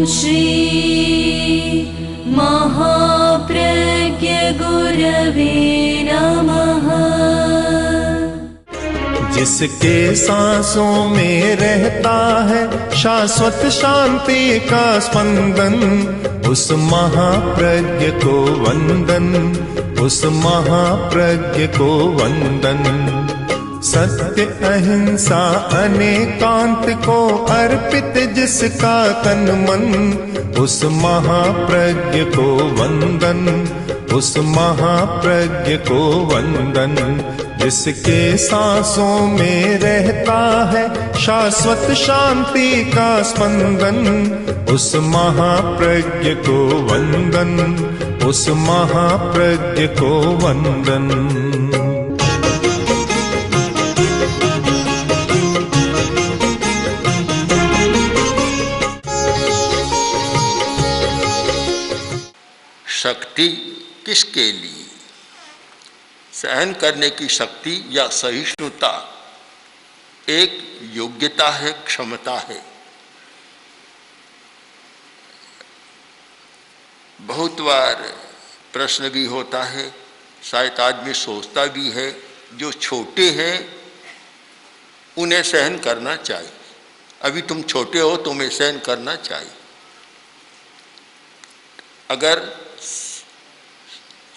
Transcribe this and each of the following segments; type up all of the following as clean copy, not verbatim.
श्री महाप्रज्ञ गुरवे नमः। जिसके सांसों में रहता है शाश्वत शांति का स्पंदन, उस महाप्रज्ञ को वंदन, उस महाप्रज्ञ को वंदन। सत्य अहिंसा अनेकांत को अर्पित जिसका तन मन, उस महाप्रज्ञ को वंदन, उस महाप्रज्ञ को वंदन। जिसके सांसों में रहता है शाश्वत शांति का स्पंदन, उस महाप्रज्ञ को वंदन, उस महाप्रज्ञ को वंदन। शक्ति किसके लिए? सहन करने की शक्ति या सहिष्णुता एक योग्यता है, क्षमता है। बहुत बार प्रश्न भी होता है, शायद आदमी सोचता भी है, जो छोटे हैं उन्हें सहन करना चाहिए। अभी तुम छोटे हो, तुम्हें सहन करना चाहिए। अगर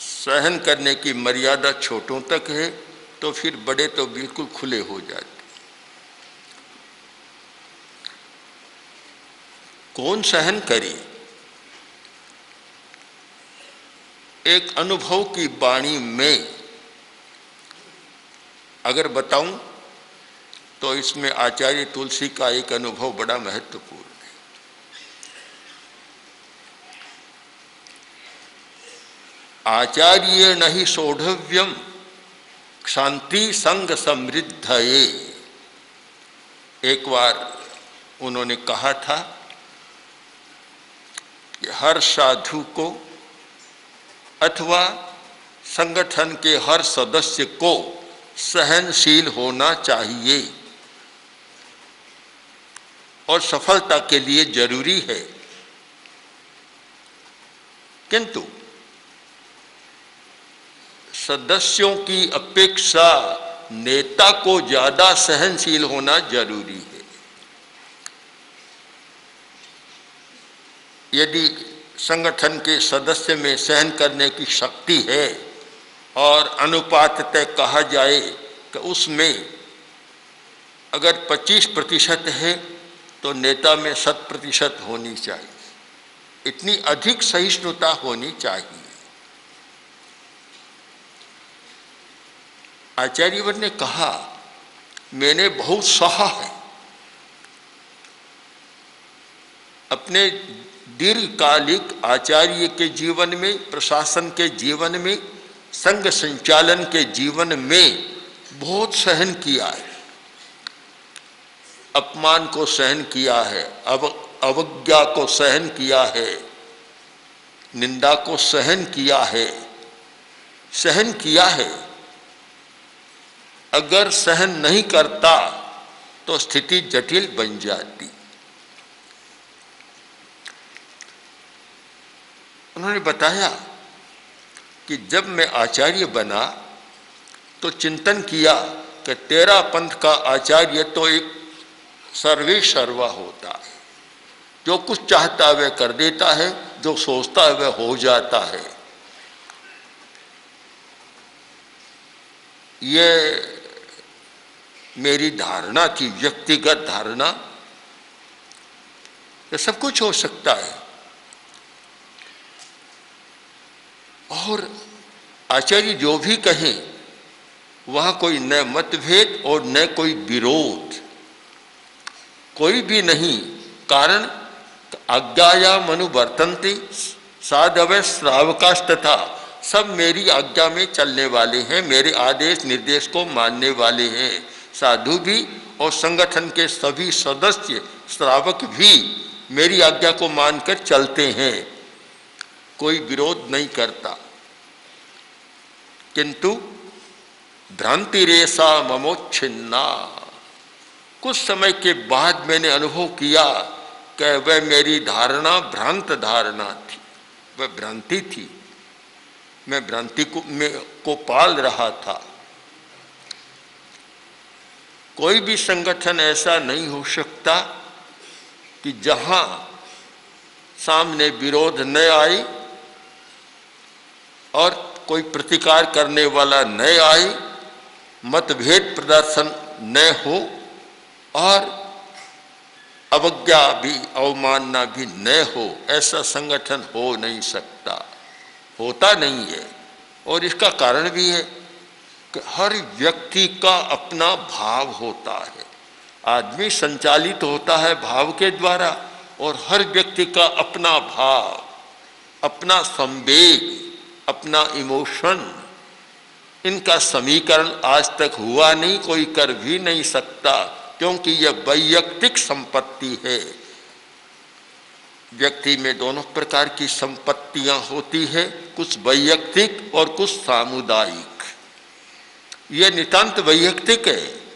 सहन करने की मर्यादा छोटों तक है तो फिर बड़े तो बिल्कुल खुले हो जाते। कौन सहन करे? एक अनुभव की वाणी में अगर बताऊं तो इसमें आचार्य तुलसी का एक अनुभव बड़ा महत्वपूर्ण है। आचार्य नहीं सोढ़व्यम शांति संग समृद्धये। एक बार उन्होंने कहा था कि हर साधु को अथवा संगठन के हर सदस्य को सहनशील होना चाहिए और सफलता के लिए जरूरी है। किंतु सदस्यों की अपेक्षा नेता को ज्यादा सहनशील होना जरूरी है। यदि संगठन के सदस्य में सहन करने की शक्ति है और अनुपात तय कहा जाए कि उसमें अगर 25% है तो नेता में 100% होनी चाहिए। इतनी अधिक सहिष्णुता होनी चाहिए। आचार्यवर ने कहा, मैंने बहुत सहा है। अपने दीर्घकालिक आचार्य के जीवन में, प्रशासन के जीवन में, संघ संचालन के जीवन में बहुत सहन किया है। अपमान को सहन किया है, अवज्ञा को सहन किया है, निंदा को सहन किया है, सहन किया है। अगर सहन नहीं करता तो स्थिति जटिल बन जाती। उन्होंने बताया कि जब मैं आचार्य बना तो चिंतन किया कि तेरा पंथ का आचार्य तो एक सर्वे सर्वा होता है, जो कुछ चाहता है वह कर देता है, जो सोचता है वह हो जाता है। ये मेरी धारणा थी, व्यक्तिगत धारणा, कि सब कुछ हो सकता है। और आचार्य जो भी कहें वहाँ कोई न मतभेद और न कोई विरोध, कोई भी नहीं। कारण आज्ञायाम अनुवर्तन्ते साधवः श्रावकास्तथा, सब मेरी आज्ञा में चलने वाले हैं, मेरे आदेश निर्देश को मानने वाले हैं। साधु भी और संगठन के सभी सदस्य श्रावक भी मेरी आज्ञा को मानकर चलते हैं, कोई विरोध नहीं करता। किंतु भ्रांति रेशा ममोच्छिन्ना, कुछ समय के बाद मैंने अनुभव किया कि वह मेरी धारणा भ्रांत धारणा थी, वह भ्रांति थी, मैं भ्रांति को पाल रहा था। कोई भी संगठन ऐसा नहीं हो सकता कि जहां सामने विरोध न आए और कोई प्रतिकार करने वाला न आए, मतभेद प्रदर्शन न हो और अवज्ञा भी, अवमानना भी न हो। ऐसा संगठन हो नहीं सकता, होता नहीं है। और इसका कारण भी है कि हर व्यक्ति का अपना भाव होता है। आदमी संचालित होता है भाव के द्वारा, और हर व्यक्ति का अपना भाव, अपना संवेग, अपना इमोशन, इनका समीकरण आज तक हुआ नहीं, कोई कर भी नहीं सकता, क्योंकि यह वैयक्तिक संपत्ति है। व्यक्ति में दोनों प्रकार की संपत्तियां होती है, कुछ वैयक्तिक और कुछ सामुदायिक। यह नितांत वैयक्तिक है।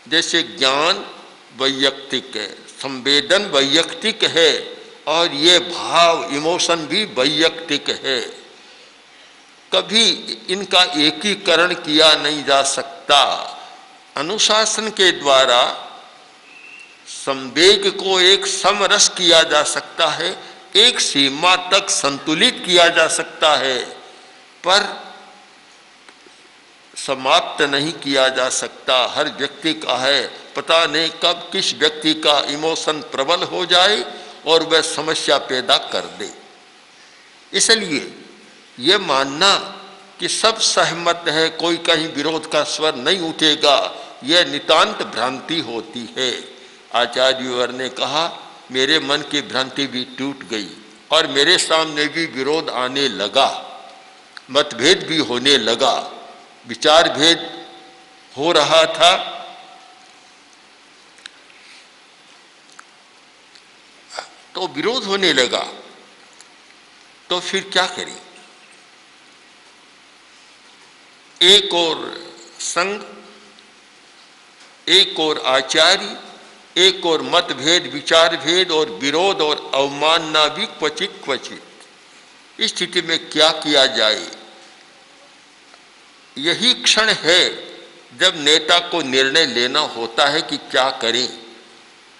जैसे ज्ञान वैयक्तिक है, संवेदन वैयक्तिक है, और ये भाव, इमोशन भी वैयक्तिक है। कभी इनका एकीकरण किया नहीं जा सकता। अनुशासन के द्वारा संवेग को एक समरस किया जा सकता है, एक सीमा तक संतुलित किया जा सकता है, पर समाप्त नहीं किया जा सकता। हर व्यक्ति का है, पता नहीं कब किस व्यक्ति का इमोशन प्रबल हो जाए और वह समस्या पैदा कर दे। इसलिए ये मानना कि सब सहमत है, कोई कहीं विरोध का स्वर नहीं उठेगा, यह नितांत भ्रांति होती है। आचार्यवर ने कहा, मेरे मन की भ्रांति भी टूट गई और मेरे सामने भी विरोध आने लगा, मतभेद भी होने लगा, विचार भेद हो रहा था। तो विरोध होने लगा, तो फिर क्या करें? एक और संघ, एक और आचार्य, एक और मतभेद, विचार भेद और विरोध और अवमानना भी क्वचित क्वचित। इस स्थिति में क्या किया जाए? यही क्षण है जब नेता को निर्णय लेना होता है कि क्या करें।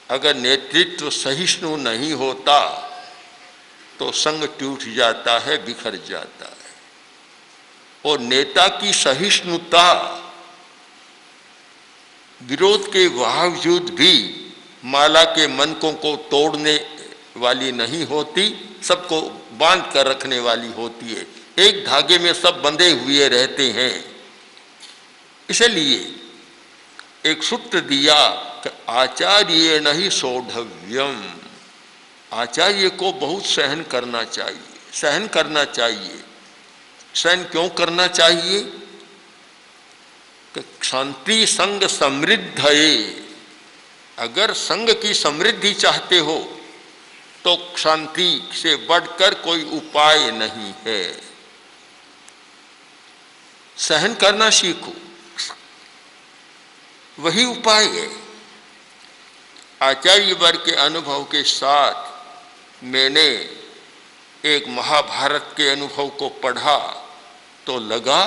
अगर नेतृत्व सहिष्णु नहीं होता तो संघ टूट जाता है, बिखर जाता है। और नेता की सहिष्णुता विरोध के बावजूद भी माला के मनकों को तोड़ने वाली नहीं होती, सबको बांध कर रखने वाली होती है। एक धागे में सब बंधे हुए रहते हैं। इसलिए एक सूत्र दिया कि आचार्य नहीं सोढ़व्यम, आचार्य को बहुत सहन करना चाहिए, सहन करना चाहिए। सहन क्यों करना चाहिए? कि शांति संग समृद्ध है। अगर संघ की समृद्धि चाहते हो तो शांति से बढ़कर कोई उपाय नहीं है। सहन करना सीखो, वही उपाय है। आचार्य वर्ग के अनुभव के साथ मैंने एक महाभारत के अनुभव को पढ़ा तो लगा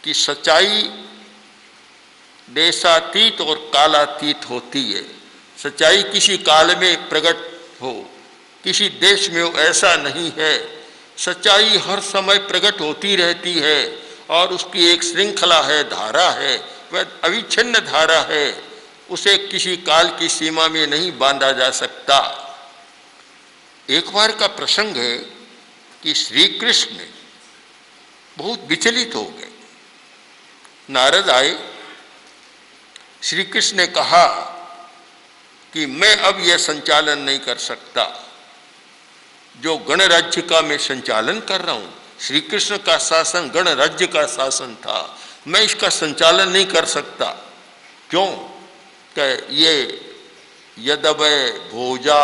कि सच्चाई देशातीत और कालातीत होती है। सच्चाई किसी काल में प्रकट हो, किसी देश में ऐसा नहीं है। सच्चाई हर समय प्रकट होती रहती है और उसकी एक श्रृंखला है, धारा है, वह अविच्छिन्न धारा है। उसे किसी काल की सीमा में नहीं बांधा जा सकता। एक बार का प्रसंग है कि श्री कृष्ण बहुत विचलित हो गए। नारद आए, श्री कृष्ण ने कहा कि मैं अब यह संचालन नहीं कर सकता जो गणराज्य का मैं संचालन कर रहा हूँ। श्री कृष्ण का शासन गणराज्य का शासन था, मैं इसका संचालन नहीं कर सकता। क्यों? कि ये यदवय भोजा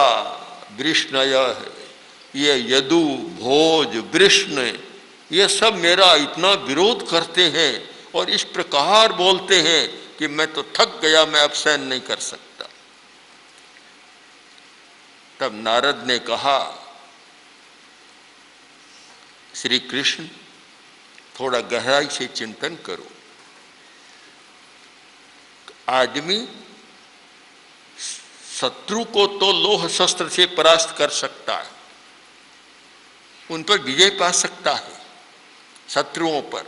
वृष्णय, ये यदु भोज वृष्ण, ये सब मेरा इतना विरोध करते हैं और इस प्रकार बोलते हैं कि मैं तो थक गया, मैं अब सहन नहीं कर सकता। तब नारद ने कहा, श्री कृष्ण थोड़ा गहराई से चिंतन करो। आदमी शत्रु को तो लोह शस्त्र से परास्त कर सकता है, उन पर विजय पा सकता है शत्रुओं पर,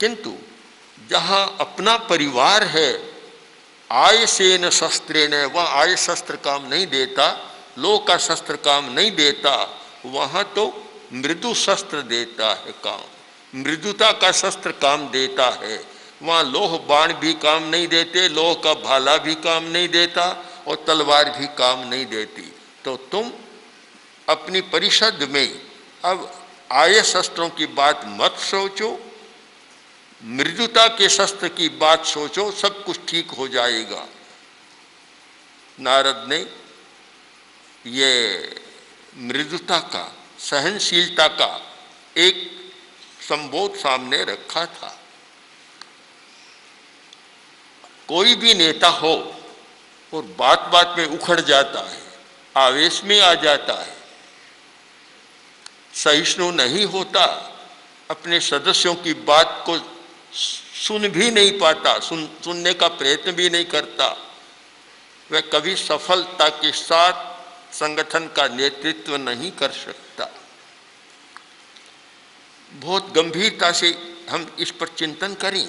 किंतु जहां अपना परिवार है, आय से न शस्त्रे न, वह आय शस्त्र काम नहीं देता, लोह का शस्त्र काम नहीं देता, वहां तो मृदु शस्त्र देता है काम, मृदुता का शस्त्र काम देता है। वहाँ लोह बाण भी काम नहीं देते, लोह का भाला भी काम नहीं देता और तलवार भी काम नहीं देती। तो तुम अपनी परिषद में अब आय शस्त्रों की बात मत सोचो, मृदुता के शस्त्र की बात सोचो, सब कुछ ठीक हो जाएगा। नारद ने ये मृदुता का, सहनशीलता का एक संबोध सामने रखा था। कोई भी नेता हो और बात बात में उखड़ जाता है, आवेश में आ जाता है, सहिष्णु नहीं होता, अपने सदस्यों की बात को सुन भी नहीं पाता, सुनने का प्रयत्न भी नहीं करता, वह कभी सफलता के साथ संगठन का नेतृत्व नहीं कर सकता। बहुत गंभीरता से हम इस पर चिंतन करें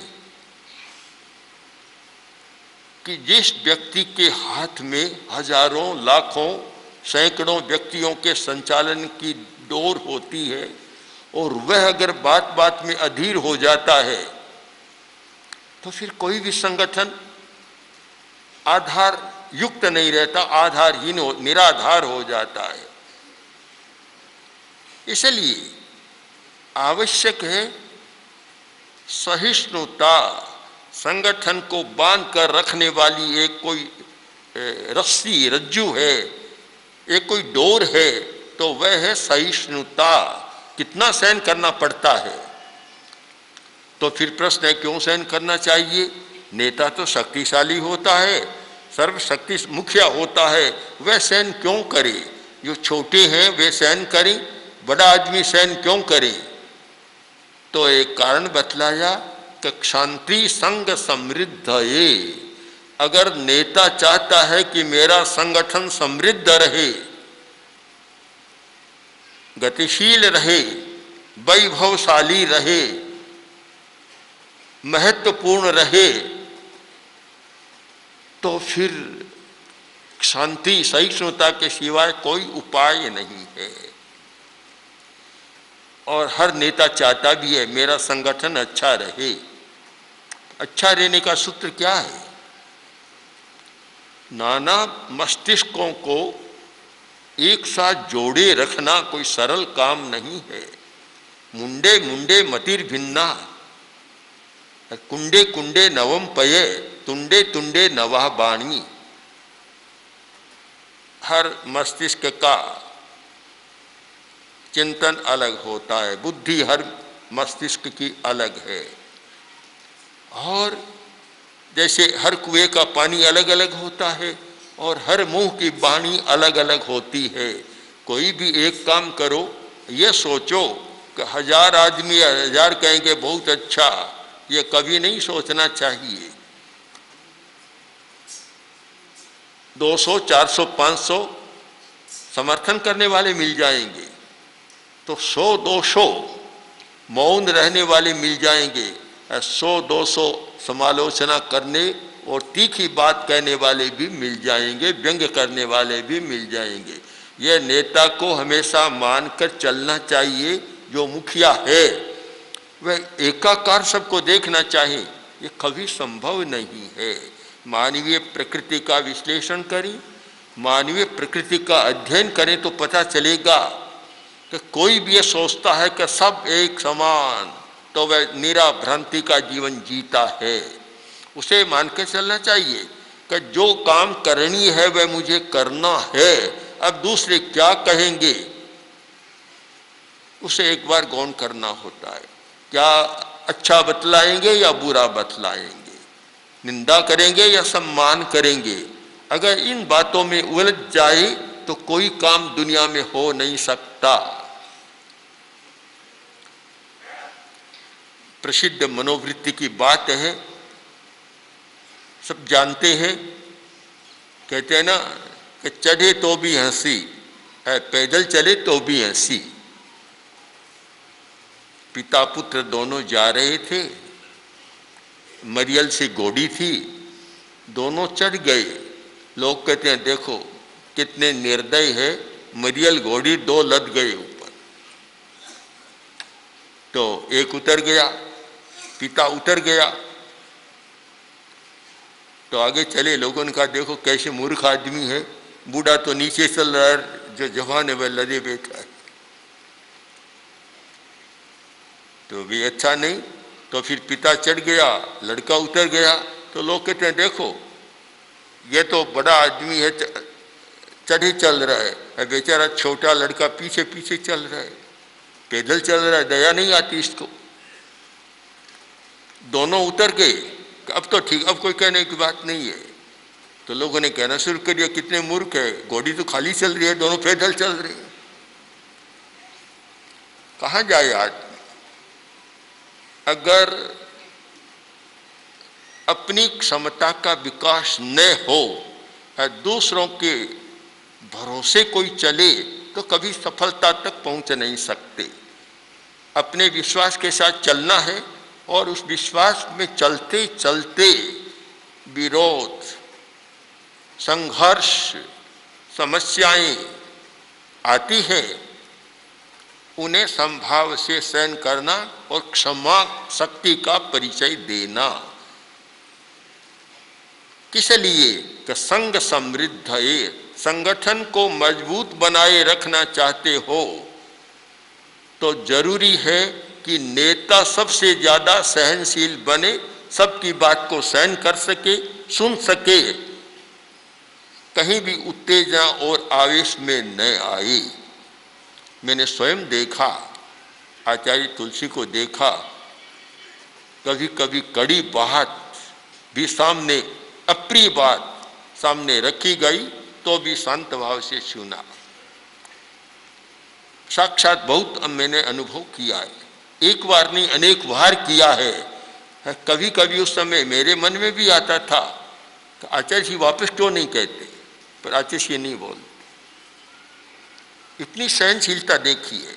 कि जिस व्यक्ति के हाथ में हजारों, लाखों, सैकड़ों व्यक्तियों के संचालन की डोर होती है और वह अगर बात बात में अधीर हो जाता है, तो फिर कोई भी संगठन आधार युक्त नहीं रहता, आधारहीन हो, निराधार हो जाता है। इसलिए आवश्यक है सहिष्णुता। संगठन को बांध कर रखने वाली एक कोई रस्सी, रज्जू है, एक कोई डोर है, तो वह है सहिष्णुता। कितना सहन करना पड़ता है। तो फिर प्रश्न है, क्यों सहन करना चाहिए? नेता तो शक्तिशाली होता है, सर्वशक्ति मुखिया होता है, वह सहन क्यों करे? जो छोटे हैं वे सहन करें, बड़ा आदमी सहन क्यों करे? तो एक कारण बतलाया कि क्षांति संग समृद्ध ये। अगर नेता चाहता है कि मेरा संगठन समृद्ध रहे, गतिशील रहे, वैभवशाली रहे, महत्वपूर्ण रहे, तो फिर शांति सहिष्णुता के सिवाय कोई उपाय नहीं है। और हर नेता चाहता भी है मेरा संगठन अच्छा रहे। अच्छा रहने का सूत्र क्या है? नाना मस्तिष्कों को एक साथ जोड़े रखना कोई सरल काम नहीं है। मुंडे मुंडे मतिर भिन्ना, कुंडे कुंडे नवम पये, तुंडे तुंडे नवा बाणी। हर मस्तिष्क का चिंतन अलग होता है, बुद्धि हर मस्तिष्क की अलग है। और जैसे हर कुएं का पानी अलग अलग होता है और हर मुंह की वाणी अलग अलग होती है। कोई भी एक काम करो, ये सोचो कि 1000 आदमी 1000 कहेंगे बहुत अच्छा, ये कभी नहीं सोचना चाहिए। 200, 400, 500 समर्थन करने वाले मिल जाएंगे, तो 100, 200 मौन रहने वाले मिल जाएंगे, 100, 200 समालोचना करने और तीखी बात कहने वाले भी मिल जाएंगे, व्यंग्य करने वाले भी मिल जाएंगे। यह नेता को हमेशा मानकर चलना चाहिए। जो मुखिया है वह एकाकार सबको देखना चाहिए, ये कभी संभव नहीं है। मानवीय प्रकृति का विश्लेषण करें, मानवीय प्रकृति का अध्ययन करें तो पता चलेगा कि कोई भी ये सोचता है कि सब एक समान, तो वह निरा भ्रांति का जीवन जीता है। उसे मान के चलना चाहिए कि जो काम करनी है वह मुझे करना है, अब दूसरे क्या कहेंगे उसे एक बार गौण करना होता है। क्या अच्छा बतलाएंगे या बुरा बतलाएंगे, निंदा करेंगे या सम्मान करेंगे, अगर इन बातों में उलझ जाए तो कोई काम दुनिया में हो नहीं सकता। प्रसिद्ध मनोवृत्ति की बात है, सब जानते हैं। कहते हैं ना कि चढ़े तो भी हंसी, पैदल चले तो भी हंसी। पिता पुत्र दोनों जा रहे थे, मरियल से घोड़ी थी, दोनों चढ़ गए। लोग कहते हैं देखो कितने निर्दय है, मरियल घोड़ी दो लद गए ऊपर। तो एक उतर गया, पिता उतर गया, तो आगे चले। लोगों ने कहा देखो कैसे मूर्ख आदमी है, बूढ़ा तो नीचे चल रहा है, जो जवान है वह लदे बैठा है। तो भी अच्छा नहीं, तो फिर पिता चढ़ गया, लड़का उतर गया। तो लोग कहते हैं देखो ये तो बड़ा आदमी है, चढ़े चल रहा है, बेचारा छोटा लड़का पीछे पीछे चल रहा है, पैदल चल रहा है, दया नहीं आती इसको। दोनों उतर गए, अब तो ठीक, अब कोई कहने की बात नहीं है। तो लोगों ने कहना शुरू कर दिया कितने मूर्ख है, घोड़ी तो खाली चल रही है, दोनों पैदल चल रहे हैं, कहाँ जाए आदमी। अगर अपनी क्षमता का विकास न हो, दूसरों के भरोसे कोई चले, तो कभी सफलता तक पहुंच नहीं सकते। अपने विश्वास के साथ चलना है, और उस विश्वास में चलते चलते विरोध, संघर्ष, समस्याएं आती है, उन्हें संभाव से सहन करना और क्षमा शक्ति का परिचय देना। किस लिए? कि संघ समृद्ध है। संगठन को मजबूत बनाए रखना चाहते हो तो जरूरी है कि नेता सबसे ज्यादा सहनशील बने, सबकी बात को सहन कर सके, सुन सके, कहीं भी उत्तेजना और आवेश में न आए। मैंने स्वयं देखा, आचार्य तुलसी को देखा, कभी कभी कड़ी बात भी सामने, अप्रिय बात सामने रखी गई तो भी शांत भाव से सुना। साक्षात बहुत मैंने अनुभव किया है, एक बार नहीं अनेक बार किया है। कभी कभी उस समय मेरे मन में भी आता था कि आचार्य जी वापस क्यों नहीं कहते, पर आचार्य जी नहीं बोलते। इतनी सहनशीलता देखी है,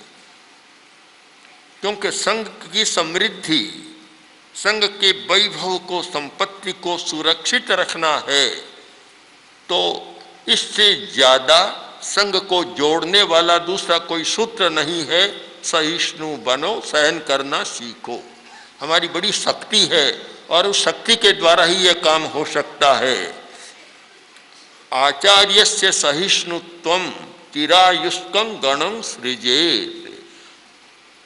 क्योंकि संघ की समृद्धि, संघ के वैभव को, संपत्ति को सुरक्षित रखना है, तो इससे ज्यादा संघ को जोड़ने वाला दूसरा कोई सूत्र नहीं है। सहिष्णु बनो, सहन करना सीखो। हमारी बड़ी शक्ति है और उस शक्ति के द्वारा ही यह काम हो सकता है। आचार्यस्य सहिष्णुत्वम चिरायुष्कं गणं सृजेत।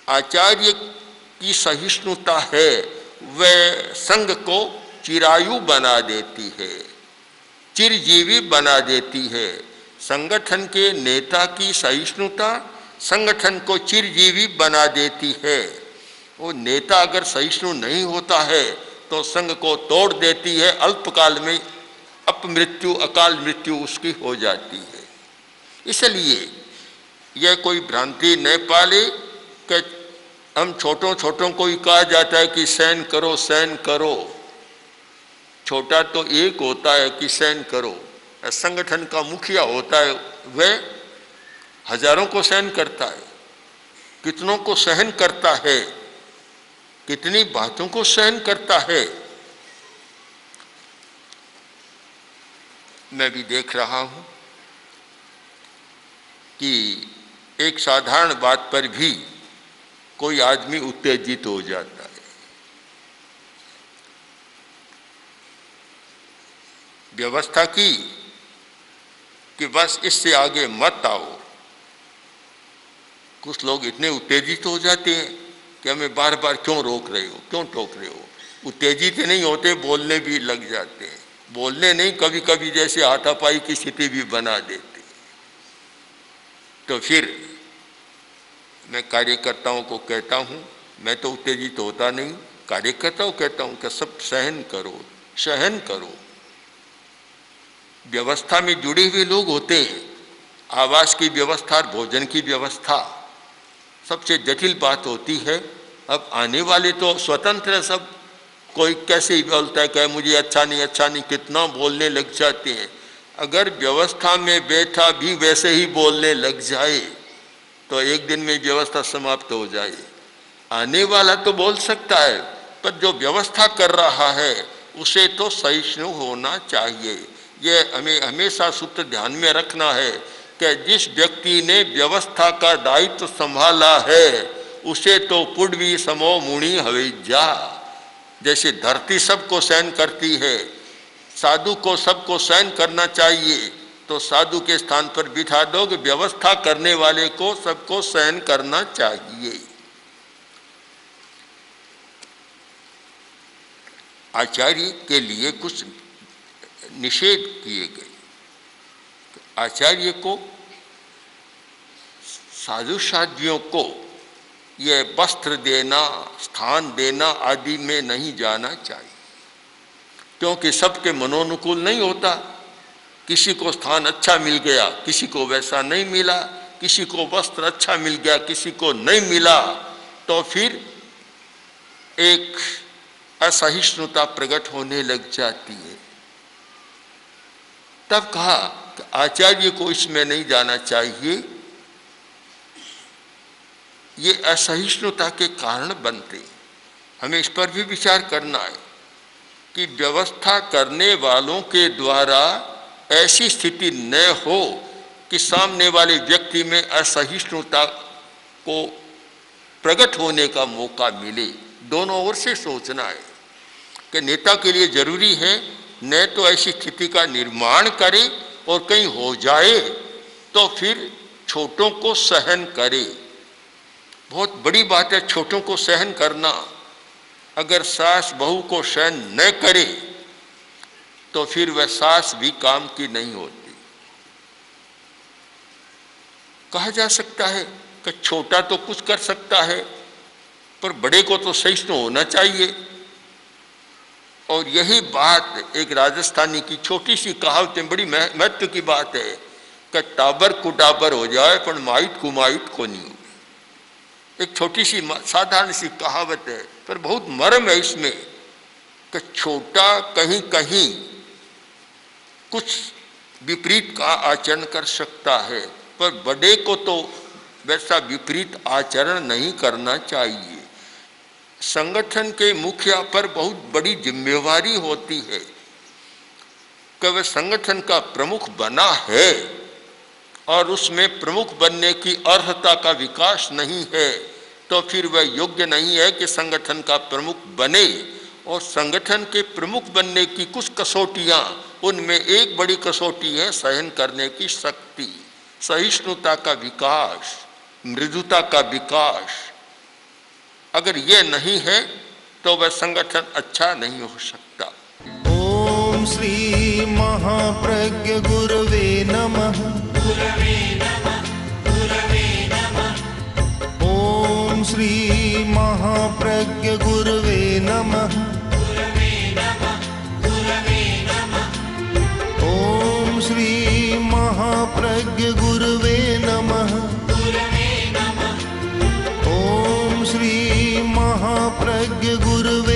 आचार्य की सहिष्णुता है, वह संघ को चिरायु बना देती है, चिरजीवी बना देती है। संगठन के नेता की सहिष्णुता संगठन को चिरजीवी बना देती है। वो नेता अगर सहिष्णु नहीं होता है तो संघ को तोड़ देती है, अल्पकाल में अपमृत्यु, अकाल मृत्यु उसकी हो जाती है। इसलिए यह कोई भ्रांति न पाले कि हम छोटों छोटों को ही कहा जाता है कि सहन करो, सहन करो। छोटा तो एक होता है कि सहन करो, संगठन का मुखिया होता है, वह हजारों को सहन करता है, कितनों को सहन करता है, कितनी बातों को सहन करता है। मैं भी देख रहा हूं कि एक साधारण बात पर भी कोई आदमी उत्तेजित हो जाता है। व्यवस्था की कि बस इससे आगे मत आओ। कुछ लोग इतने उत्तेजित हो जाते हैं कि हमें बार बार क्यों रोक रहे हो, क्यों टोक रहे हो। उत्तेजित नहीं होते, बोलने भी लग जाते हैं। बोलने नहीं, कभी कभी जैसे हाथापाई की स्थिति भी बना देते। तो फिर मैं कार्यकर्ताओं को कहता हूँ, मैं तो उत्तेजित होता नहीं, कार्यकर्ताओं कहता हूँ कि सब सहन करो, सहन करो। व्यवस्था में जुड़े हुए लोग होते हैं, आवास की व्यवस्था और भोजन की व्यवस्था सबसे जटिल बात होती है। अब आने वाले तो स्वतंत्र है सब, कोई कैसे ही बोलता है कि मुझे अच्छा नहीं, कितना बोलने लग जाते हैं। अगर व्यवस्था में बैठा भी वैसे ही बोलने लग जाए तो एक दिन में व्यवस्था समाप्त हो जाए। आने वाला तो बोल सकता है, पर जो व्यवस्था कर रहा है उसे तो सहिष्णु होना चाहिए। ये हमें हमेशा सूत्र ध्यान में रखना है कि जिस व्यक्ति ने व्यवस्था का दायित्व संभाला है उसे तो पुण्वी समो मुनि हविज्जा। जैसे धरती सबको सहन करती है, साधु को सबको सहन करना चाहिए, तो साधु के स्थान पर बिठा दो कि व्यवस्था करने वाले को सबको सहन करना चाहिए। आचार्य के लिए कुछ निषेध किए गए। आचार्य को, साधु साध्वियों को ये वस्त्र देना, स्थान देना आदि में नहीं जाना चाहिए, क्योंकि सबके मनोनुकूल नहीं होता। किसी को स्थान अच्छा मिल गया, किसी को वैसा नहीं मिला, किसी को वस्त्र अच्छा मिल गया, किसी को नहीं मिला, तो फिर एक असहिष्णुता प्रकट होने लग जाती है। तब कहा कि आचार्य को इसमें नहीं जाना चाहिए, ये असहिष्णुता के कारण बनते। हमें इस पर भी विचार करना है कि व्यवस्था करने वालों के द्वारा ऐसी स्थिति न हो कि सामने वाले व्यक्ति में असहिष्णुता को प्रकट होने का मौका मिले। दोनों ओर से सोचना है कि नेता के लिए जरूरी है न तो ऐसी स्थिति का निर्माण करे और कहीं हो जाए तो फिर छोटों को सहन करे। बहुत बड़ी बात है छोटों को सहन करना। अगर सास बहू को सहन न करे तो फिर वह सास भी काम की नहीं होती। कहा जा सकता है कि छोटा तो कुछ कर सकता है, पर बड़े को तो सहिष्णु होना चाहिए। और यही बात एक राजस्थानी की छोटी सी कहावत है, बड़ी महत्व की बात है कि टाबर कुटाबर हो जाए पर माइट कुमाइट को नहीं हो। एक छोटी सी साधारण सी कहावत है, पर बहुत मर्म है इसमें कि छोटा कहीं कहीं कुछ विपरीत का आचरण कर सकता है, पर बड़े को तो वैसा विपरीत आचरण नहीं करना चाहिए। संगठन के मुखिया पर बहुत बड़ी जिम्मेवारी होती है कि वह संगठन का प्रमुख बना है और उसमें प्रमुख बनने की अर्हता का विकास नहीं है तो फिर वह योग्य नहीं है कि संगठन का प्रमुख बने। और संगठन के प्रमुख बनने की कुछ कसौटियां, उनमें एक बड़ी कसौटी है सहन करने की शक्ति, सहिष्णुता का विकास, मृदुता का विकास। अगर ये नहीं है तो वह संगठन अच्छा नहीं हो सकता। ओम श्री महाप्रज्ञ गुरवे नमः। ओम श्री महाप्रज्ञ गुरवे नमः। ओम श्री महाप्रज्ञ गुरवे नमः। ओम श्री महाप्रज्ञ गुरवे